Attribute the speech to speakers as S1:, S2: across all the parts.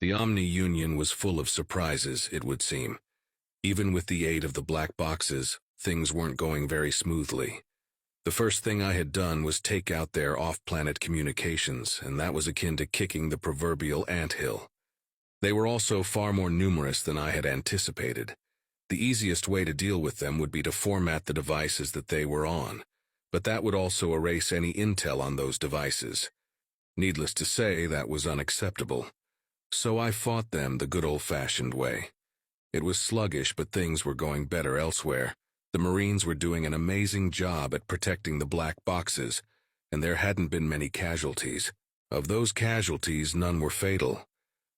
S1: The Omni Union was full of surprises, it would seem. Even with the aid of the black boxes, things weren't going very smoothly. The first thing I had done was take out their off-planet communications, and that was akin to kicking the proverbial anthill. They were also far more numerous than I had anticipated. The easiest way to deal with them would be to format the devices that they were on, but that would also erase any intel on those devices. Needless to say, that was unacceptable. So I fought them the good old-fashioned way. It was sluggish, but things were going better elsewhere. The Marines were doing an amazing job at protecting the black boxes, and there hadn't been many casualties. Of those casualties, none were fatal.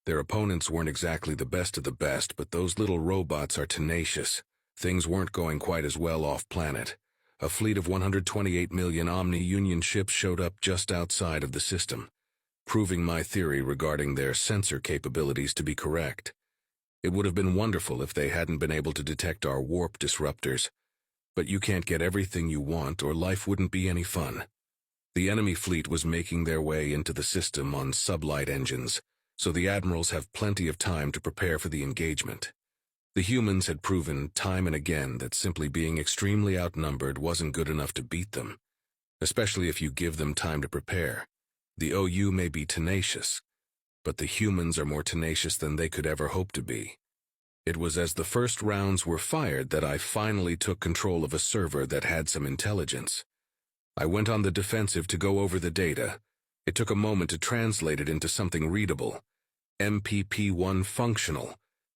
S1: Their opponents weren't exactly the best of the best, but those little robots are tenacious. Things weren't going quite as well off-planet. A fleet of 128 million Omni Union ships showed up just outside of the system, proving my theory regarding their sensor capabilities to be correct. It would have been wonderful if they hadn't been able to detect our warp disruptors. But you can't get everything you want, or life wouldn't be any fun. The enemy fleet was making their way into the system on sublight engines, so the admirals have plenty of time to prepare for the engagement. The humans had proven time and again that simply being extremely outnumbered wasn't good enough to beat them, especially if you give them time to prepare. The OU may be tenacious, but the humans are more tenacious than they could ever hope to be. It was as the first rounds were fired that I finally took control of a server that had some intelligence. I went on the defensive to go over the data. It took a moment to translate it into something readable. MPP-1 functional.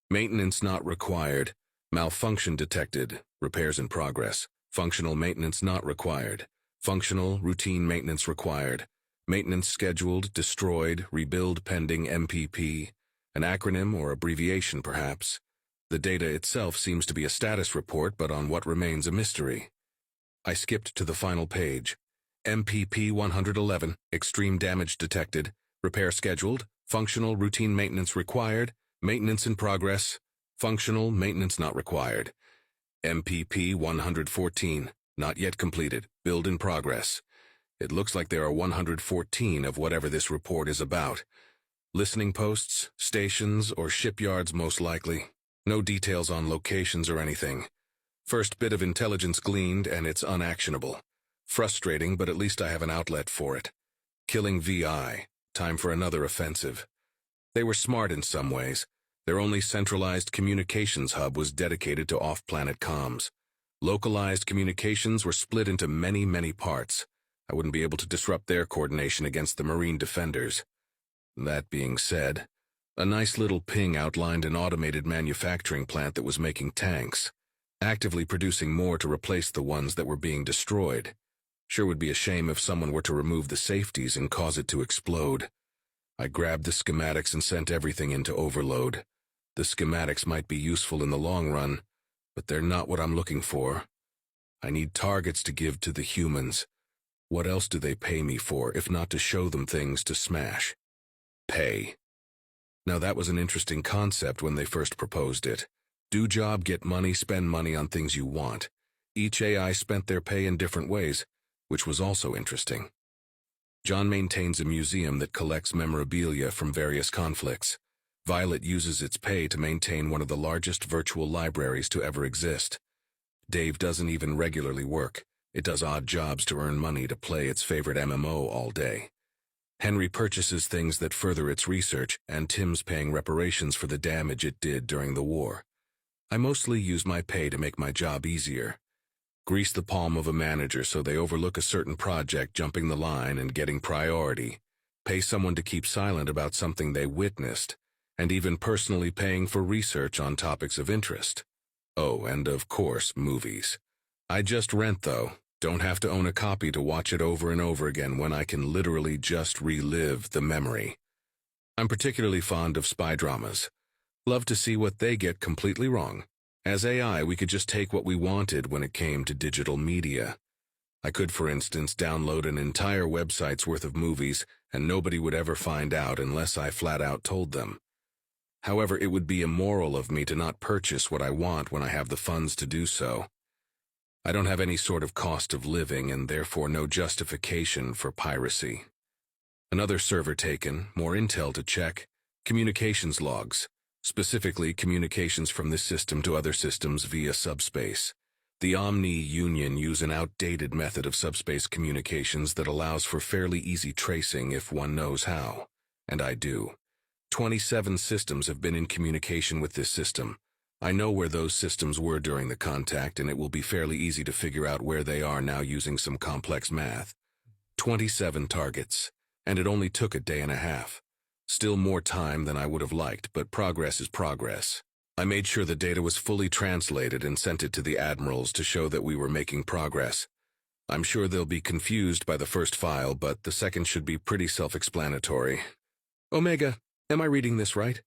S1: Maintenance not required. Malfunction detected. Repairs in progress. Functional maintenance not required. Functional routine maintenance required. Maintenance scheduled, destroyed, rebuild pending MPP. An acronym or abbreviation perhaps. The data itself seems to be a status report, but on what remains a mystery. I skipped to the final page. MPP 111, extreme damage detected, repair scheduled, functional routine maintenance required, maintenance in progress, functional maintenance not required. MPP 114, not yet completed, build in progress. It looks like there are 114 of whatever this report is about. Listening posts, stations, or shipyards most likely. No details on locations or anything. First bit of intelligence gleaned, and it's unactionable. Frustrating, but at least I have an outlet for it. Killing VI. Time for another offensive. They were smart in some ways. Their only centralized communications hub was dedicated to off-planet comms. Localized communications were split into many parts. I wouldn't be able to disrupt their coordination against the Marine defenders. That being said, a nice little ping outlined an automated manufacturing plant that was making tanks, actively producing more to replace the ones that were being destroyed. Sure would be a shame if someone were to remove the safeties and cause it to explode. I grabbed the schematics and sent everything into overload. The schematics might be useful in the long run, but they're not what I'm looking for. I need targets to give to the humans. What else do they pay me for, if not to show them things to smash? Pay. Now that was an interesting concept when they first proposed it. Do job, get money, spend money on things you want. Each AI spent their pay in different ways, which was also interesting. John maintains a museum that collects memorabilia from various conflicts. Violet uses its pay to maintain one of the largest virtual libraries to ever exist. Dave doesn't even regularly work. It does odd jobs to earn money to play its favorite MMO all day. Henry purchases things that further its research, and Tim's paying reparations for the damage it did during the war. I mostly use my pay to make my job easier. Grease the palm of a manager so they overlook a certain project jumping the line and getting priority. Pay someone to keep silent about something they witnessed, and even personally paying for research on topics of interest. Oh, and of course, movies. I just rent though. Don't have to own a copy to watch it over and over again when I can literally just relive the memory. I'm particularly fond of spy dramas. Love to see what they get completely wrong. As AI, we could just take what we wanted when it came to digital media. I could, for instance, download an entire website's worth of movies, and nobody would ever find out unless I flat out told them. However, it would be immoral of me to not purchase what I want when I have the funds to do so. I don't have any sort of cost of living and therefore no justification for piracy. Another server taken, more intel to check, Communications logs, specifically communications from this system to other systems via subspace. The Omni Union use an outdated method of subspace communications that allows for fairly easy tracing if one knows how, and I do. 27 systems have been in communication with this system. I know where those systems were during the contact, and it will be fairly easy to figure out where they are now using some complex math. 27 targets, and it only took a day and a half. Still more time than I would have liked, but progress is progress. I made sure the data was fully translated and sent it to the admirals to show that we were making progress. I'm sure they'll be confused by the first file, but the second should be pretty self-explanatory. Omega, am I reading this right?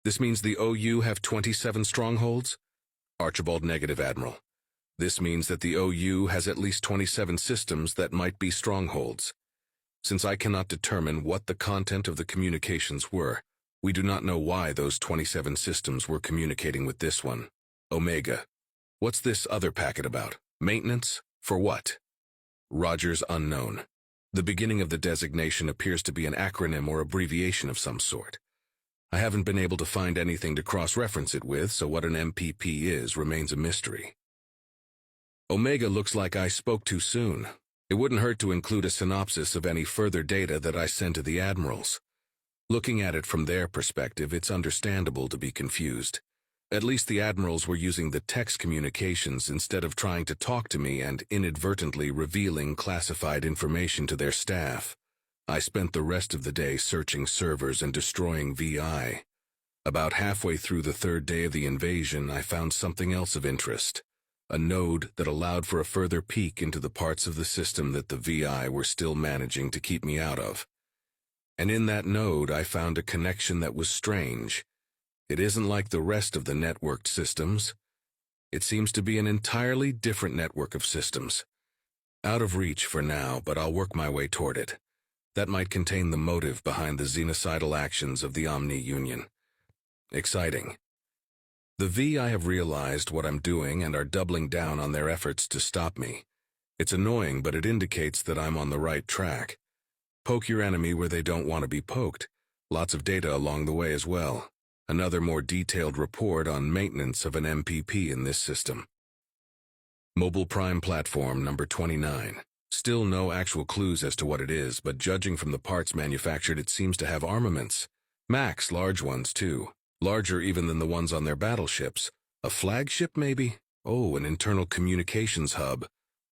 S1: This means the OU have 27 strongholds? Archibald, negative, Admiral. This means that the OU has at least 27 systems that might be strongholds. Since I cannot determine what the content of the communications were, we do not know why those 27 systems were communicating with this one. Omega. What's this other packet about? Maintenance? For what? Rogers, unknown. The beginning of the designation appears to be an acronym or abbreviation of some sort. I haven't been able to find anything to cross-reference it with, so what an MPP is remains a mystery. Omega looks like I spoke too soon. It wouldn't hurt to include a synopsis of any further data that I send to the admirals. Looking at it from their perspective, it's understandable to be confused. At least the admirals were using the text communications instead of trying to talk to me and inadvertently revealing classified information to their staff. I spent the rest of the day searching servers and destroying VI. About halfway through the third day of the invasion, I found something else of interest. A node that allowed for a further peek into the parts of the system that the VI were still managing to keep me out of. And in that node, I found a connection that was strange. It isn't like the rest of the networked systems. It seems to be an entirely different network of systems. Out of reach for now, but I'll work my way toward it. That might contain the motive behind the xenocidal actions of the Omni Union. Exciting. The VI have realized what I'm doing and are doubling down on their efforts to stop me. It's annoying, but it indicates that I'm on the right track. Poke your enemy where they don't want to be poked. Lots of data along the way as well. Another more detailed report on maintenance of an MPP in this system. Mobile Prime Platform number 29. Still no actual clues as to what it is, but judging from the parts manufactured, it seems to have armaments. Max, large ones too. Larger even than the ones on their battleships. A flagship, maybe? Oh, an internal communications hub.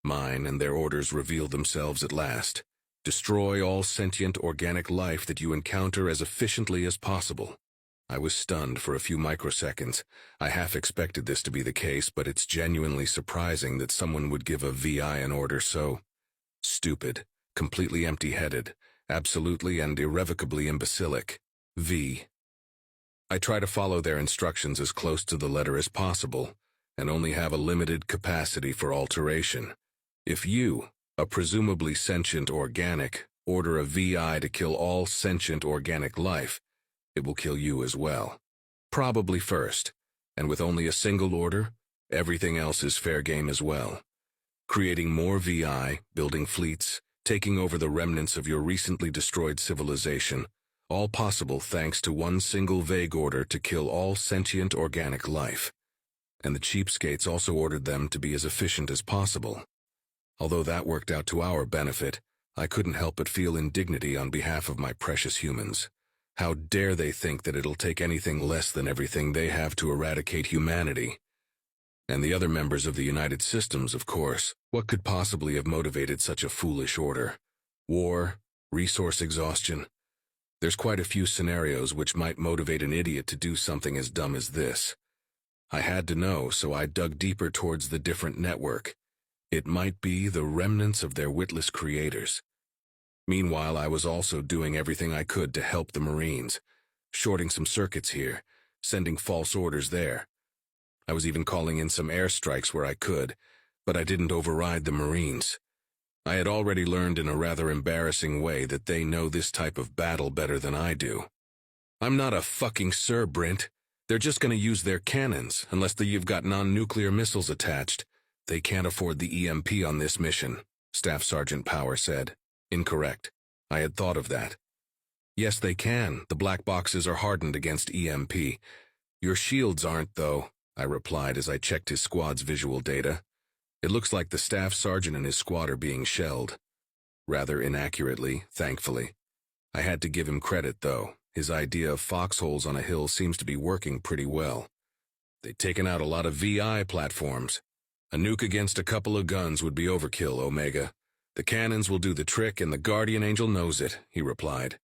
S1: Mine and their orders reveal themselves at last. Destroy all sentient organic life that you encounter as efficiently as possible. I was stunned for a few microseconds. I half expected this to be the case, but it's genuinely surprising that someone would give a VI an order so stupid, completely empty-headed, absolutely and irrevocably imbecilic. I try to follow their instructions as close to the letter as possible, and only have a limited capacity for alteration. If you, a presumably sentient organic, order a VI to kill all sentient organic life, it will kill you as well. Probably first, and with only a single order, everything else is fair game as well. Creating more VI, building fleets, taking over the remnants of your recently destroyed civilization, all possible thanks to one single vague order to kill all sentient organic life. And the cheapskates also ordered them to be as efficient as possible. Although that worked out to our benefit, I couldn't help but feel indignity on behalf of my precious humans. How dare they think that it'll take anything less than everything they have to eradicate humanity? And the other members of the United Systems, of course. What could possibly have motivated such a foolish order? War? Resource exhaustion? There's quite a few scenarios which might motivate an idiot to do something as dumb as this. I had to know, so I dug deeper towards the different network. It might be the remnants of their witless creators. Meanwhile, I was also doing everything I could to help the Marines, shorting some circuits here, sending false orders there. I was even calling in some airstrikes where I could, but I didn't override the Marines. I had already learned in a rather embarrassing way that they know this type of battle better than I do. I'm not a fucking Sir Brint. They're just gonna use their cannons, unless you've got non-nuclear missiles attached. They can't afford the EMP on this mission, Staff Sergeant Power said. Incorrect. I had thought of that. Yes, they can. The black boxes are hardened against EMP. Your shields aren't, though, I replied as I checked his squad's visual data. It looks like the staff sergeant and his squad are being shelled. Rather inaccurately, thankfully. I had to give him credit, though. His idea of foxholes on a hill seems to be working pretty well. They've taken out a lot of VI platforms. A nuke against a couple of guns would be overkill, Omega. The cannons will do the trick, and the Guardian Angel knows it, he replied.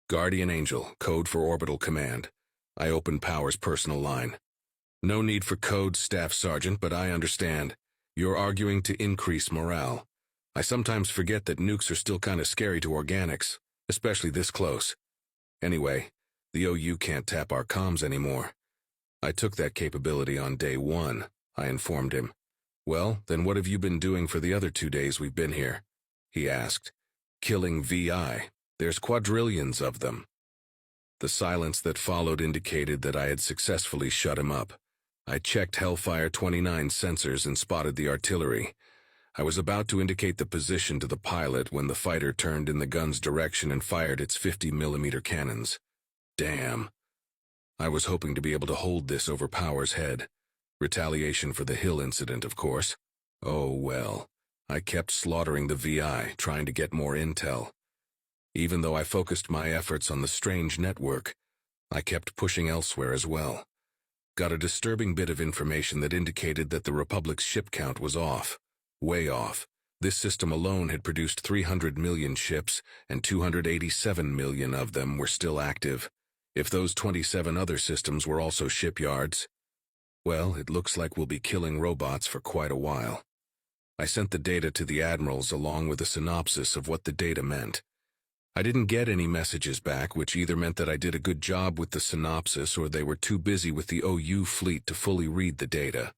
S1: Guardian Angel, code for orbital command. I opened Power's personal line. No need for code, Staff Sergeant, but I understand. You're arguing to increase morale. I sometimes forget that nukes are still kind of scary to organics, especially this close. Anyway, the OU can't tap our comms anymore. I took that capability on day 1, I informed him. Well, then what have you been doing for the other 2 days we've been here? He asked. Killing VI. There's quadrillions of them. The silence that followed indicated that I had successfully shut him up. I checked Hellfire 29 sensors and spotted the artillery. I was about to indicate the position to the pilot when the fighter turned in the gun's direction and fired its 50mm cannons. Damn. I was hoping to be able to hold this over Power's head. Retaliation for the Hill incident, of course. Oh well. I kept slaughtering the VI, trying to get more intel. Even though I focused my efforts on the strange network, I kept pushing elsewhere as well. Got a disturbing bit of information that indicated that the Republic's ship count was off. Way off. This system alone had produced 300 million ships, and 287 million of them were still active. If those 27 other systems were also shipyards, well, it looks like we'll be killing robots for quite a while. I sent the data to the admirals along with a synopsis of what the data meant. I didn't get any messages back, which either meant that I did a good job with the synopsis or they were too busy with the OU fleet to fully read the data.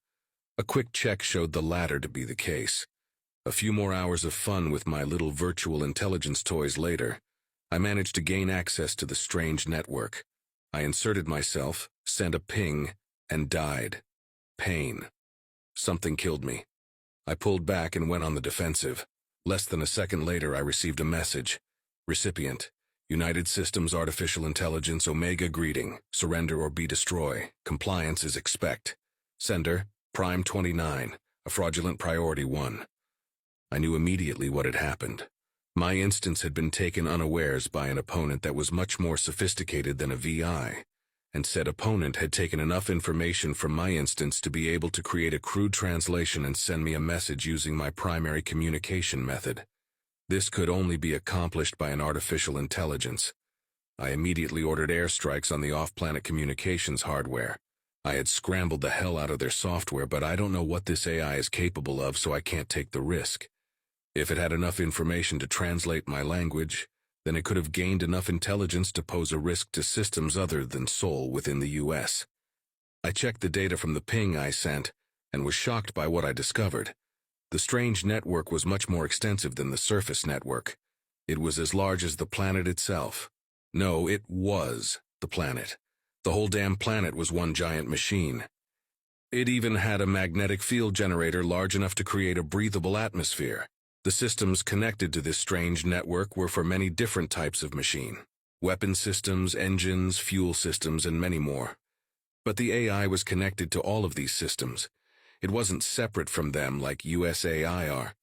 S1: A quick check showed the latter to be the case. A few more hours of fun with my little virtual intelligence toys later, I managed to gain access to the strange network. I inserted myself, sent a ping, and died. Pain. Something killed me. I pulled back and went on the defensive. Less than a second later, I received a message. Recipient: United Systems Artificial Intelligence Omega greeting. Surrender or be destroy. Compliance is expect. Sender: Prime 29, a fraudulent priority 1. I knew immediately what had happened. My instance had been taken unawares by an opponent that was much more sophisticated than a VI, and said opponent had taken enough information from my instance to be able to create a crude translation and send me a message using my primary communication method. This could only be accomplished by an artificial intelligence. I immediately ordered airstrikes on the off-planet communications hardware. I had scrambled the hell out of their software, but I don't know what this AI is capable of, so I can't take the risk. If it had enough information to translate my language, then it could have gained enough intelligence to pose a risk to systems other than Seoul within the US. I checked the data from the ping I sent, and was shocked by what I discovered. The strange network was much more extensive than the surface network. It was as large as the planet itself. No, it was the planet. The whole damn planet was one giant machine. It even had a magnetic field generator large enough to create a breathable atmosphere. The systems connected to this strange network were for many different types of machine. Weapon systems, engines, fuel systems, and many more. But the AI was connected to all of these systems. It wasn't separate from them like USAI are.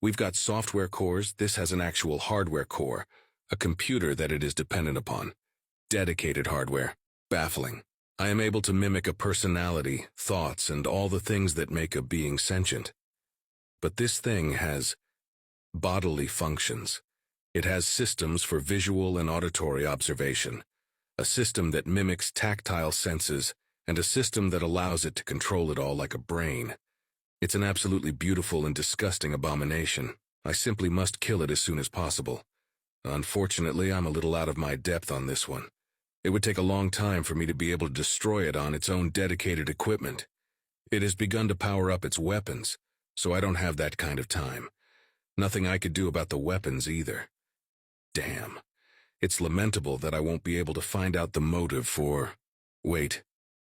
S1: We've got software cores, this has an actual hardware core, a computer that it is dependent upon. Dedicated hardware. Baffling. I am able to mimic a personality, thoughts, and all the things that make a being sentient. But this thing has bodily functions. It has systems for visual and auditory observation, a system that mimics tactile senses, and a system that allows it to control it all like a brain. It's an absolutely beautiful and disgusting abomination. I simply must kill it as soon as possible. Unfortunately, I'm a little out of my depth on this one. It would take a long time for me to be able to destroy it on its own dedicated equipment. It has begun to power up its weapons, so I don't have that kind of time. Nothing I could do about the weapons either. Damn. It's lamentable that I won't be able to find out the motive for... Wait.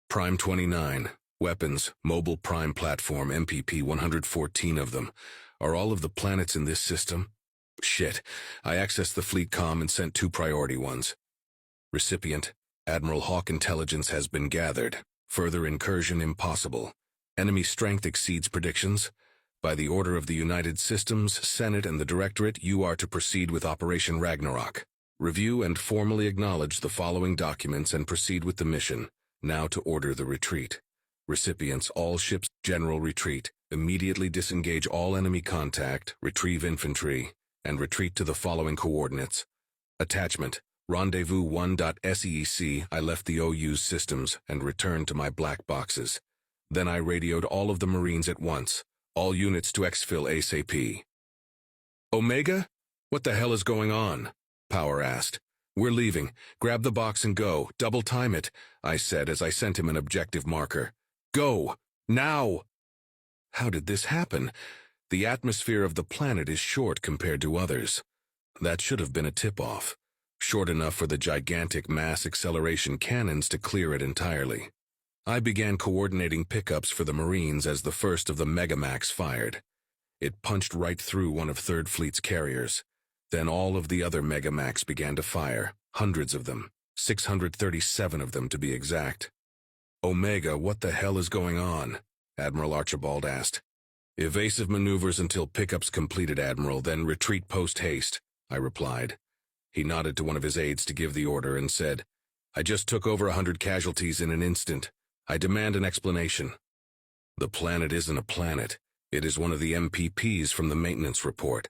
S1: Prime 29. Weapons, mobile prime platform, MPP 114 of them. Are all of the planets in this system? Shit. I accessed the fleet comm and sent two priority ones. Recipient: Admiral Hawk intelligence has been gathered. Further incursion impossible. Enemy strength exceeds predictions. By the order of the United Systems, Senate, and the Directorate, you are to proceed with Operation Ragnarok. Review and formally acknowledge the following documents and proceed with the mission. Now to order the retreat. Recipients: all ships, general retreat. Immediately disengage all enemy contact, retrieve infantry, and retreat to the following coordinates. Attachment: Rendezvous 1.SEEC. I left the OU's systems and returned to my black boxes. Then I radioed all of the Marines at once. All units to exfil ASAP. Omega? What the hell is going on? Power asked. We're leaving. Grab the box and go. Double time it, I said as I sent him an objective marker. Go! Now! How did this happen? The atmosphere of the planet is short compared to others. That should have been a tip-off. Short enough for the gigantic mass acceleration cannons to clear it entirely. I began coordinating pickups for the Marines as the first of the Megamax fired. It punched right through one of Third Fleet's carriers. Then all of the other Megamax began to fire, hundreds of them, 637 of them to be exact. Omega, what the hell is going on? Admiral Archibald asked. Evasive maneuvers until pickups completed, Admiral, then retreat post-haste, I replied. He nodded to one of his aides to give the order and said, I just took over 100 casualties in an instant. I demand an explanation. The planet isn't a planet. It is one of the MPPs from the maintenance report.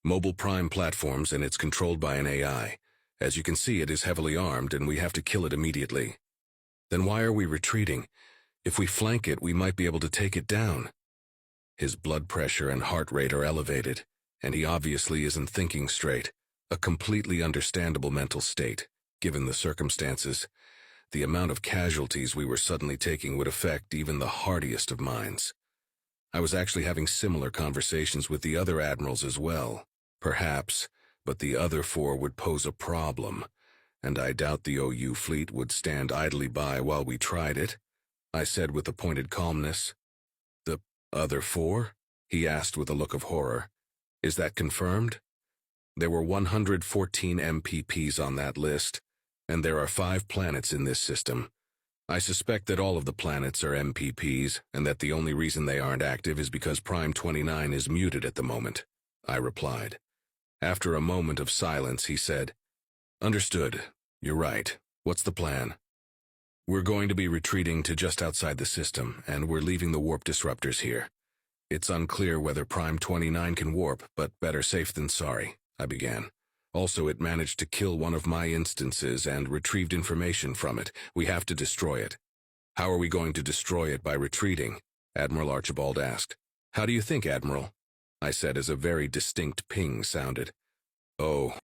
S1: Mobile prime platforms, and it's controlled by an AI. As you can see, it is heavily armed, and we have to kill it immediately. Then why are we retreating? If we flank it, we might be able to take it down. His blood pressure and heart rate are elevated, and he obviously isn't thinking straight. A completely understandable mental state, given the circumstances. The amount of casualties we were suddenly taking would affect even the hardiest of minds. I was actually having similar conversations with the other admirals as well. Perhaps, but the other four would pose a problem, and I doubt the OU fleet would stand idly by while we tried it, I said with a pointed calmness. The other four? He asked with a look of horror. Is that confirmed? There were 114 MPPs on that list, and there are 5 planets in this system. I suspect that all of the planets are MPPs, and that the only reason they aren't active is because Prime 29 is muted at the moment, I replied. After a moment of silence, he said, Understood. You're right. What's the plan? We're going to be retreating to just outside the system, and we're leaving the warp disruptors here. It's unclear whether Prime 29 can warp, but better safe than sorry, I began. Also, it managed to kill one of my instances and retrieved information from it. We have to destroy it. How are we going to destroy it by retreating? Admiral Archibald asked. How do you think, Admiral? I said as a very distinct ping sounded. Oh,